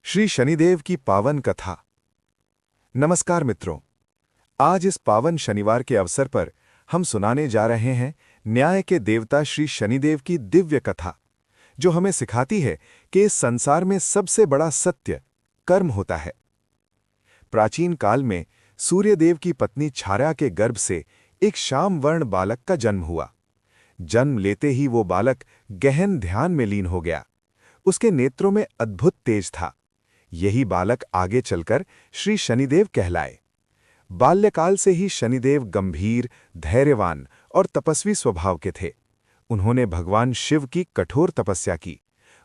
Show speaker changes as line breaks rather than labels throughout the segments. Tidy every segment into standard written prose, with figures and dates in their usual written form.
श्री शनिदेव की पावन कथा। नमस्कार मित्रों, आज इस पावन शनिवार के अवसर पर हम सुनाने जा रहे हैं न्याय के देवता श्री शनिदेव की दिव्य कथा, जो हमें सिखाती है कि इस संसार में सबसे बड़ा सत्य कर्म होता है। प्राचीन काल में सूर्यदेव की पत्नी छाया के गर्भ से एक श्याम वर्ण बालक का जन्म हुआ। जन्म लेते ही वो बालक गहन ध्यान में लीन हो गया। उसके नेत्रों में अद्भुत तेज था। यही बालक आगे चलकर श्री शनिदेव कहलाए। बाल्यकाल से ही शनिदेव गंभीर, धैर्यवान और तपस्वी स्वभाव के थे। उन्होंने भगवान शिव की कठोर तपस्या की।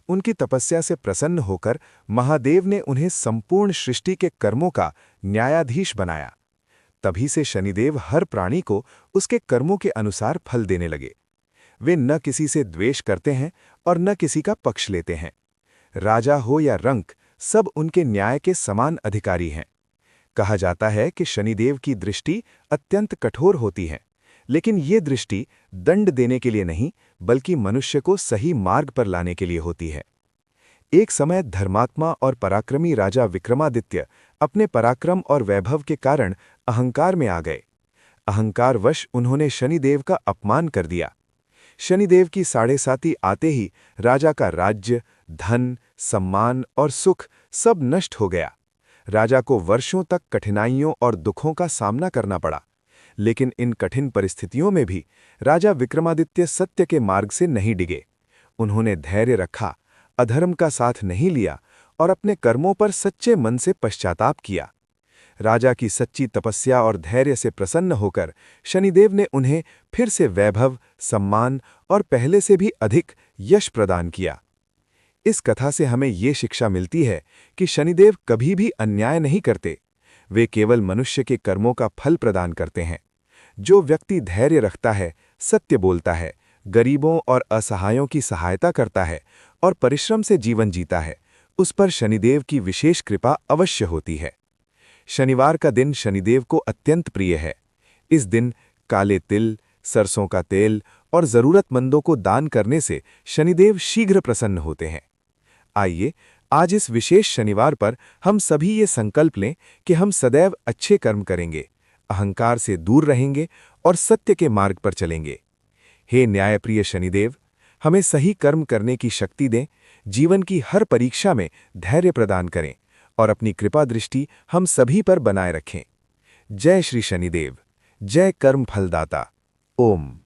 उनकी तपस्या से प्रसन्न होकर महादेव ने उन्हें संपूर्ण सृष्टि के कर्मों का न्यायाधीश बनाया। तभी से शनिदेव हर प्राणी को उसके कर्मों के अनुसार फल देने लगे। वे न किसी से द्वेष करते हैं और न किसी का पक्ष लेते हैं। राजा हो या रंक, सब उनके न्याय के समान अधिकारी हैं। कहा जाता है कि शनिदेव की दृष्टि अत्यंत कठोर होती है, लेकिन ये दृष्टि दंड देने के लिए नहीं, बल्कि मनुष्य को सही मार्ग पर लाने के लिए होती है। एक समय धर्मात्मा और पराक्रमी राजा विक्रमादित्य अपने पराक्रम और वैभव के कारण अहंकार में आ गए। अहंकारवश उन्होंने शनिदेव का अपमान कर दिया। शनिदेव की साढ़े साती आते ही राजा का राज्य, धन, सम्मान और सुख सब नष्ट हो गया। राजा को वर्षों तक कठिनाइयों और दुखों का सामना करना पड़ा। लेकिन इन कठिन परिस्थितियों में भी राजा विक्रमादित्य सत्य के मार्ग से नहीं डिगे। उन्होंने धैर्य रखा, अधर्म का साथ नहीं लिया और अपने कर्मों पर सच्चे मन से पश्चाताप किया। राजा की सच्ची तपस्या और धैर्य से प्रसन्न होकर शनिदेव ने उन्हें फिर से वैभव, सम्मान और पहले से भी अधिक यश प्रदान किया। इस कथा से हमें ये शिक्षा मिलती है कि शनिदेव कभी भी अन्याय नहीं करते। वे केवल मनुष्य के कर्मों का फल प्रदान करते हैं। जो व्यक्ति धैर्य रखता है, सत्य बोलता है, गरीबों और असहायों की सहायता करता है और परिश्रम से जीवन जीता है, उस पर शनिदेव की विशेष कृपा अवश्य होती है। शनिवार का दिन शनिदेव को अत्यंत प्रिय है। इस दिन काले तिल, सरसों का तेल और जरूरतमंदों को दान करने से शनिदेव शीघ्र प्रसन्न होते हैं। आइए, आज इस विशेष शनिवार पर हम सभी ये संकल्प लें कि हम सदैव अच्छे कर्म करेंगे, अहंकार से दूर रहेंगे और सत्य के मार्ग पर चलेंगे। हे न्यायप्रिय शनिदेव, हमें सही कर्म करने की शक्ति दें, जीवन की हर परीक्षा में धैर्य प्रदान करें और अपनी कृपा दृष्टि हम सभी पर बनाए रखें। जय श्री शनिदेव, जय कर्म फलदाता। ओम।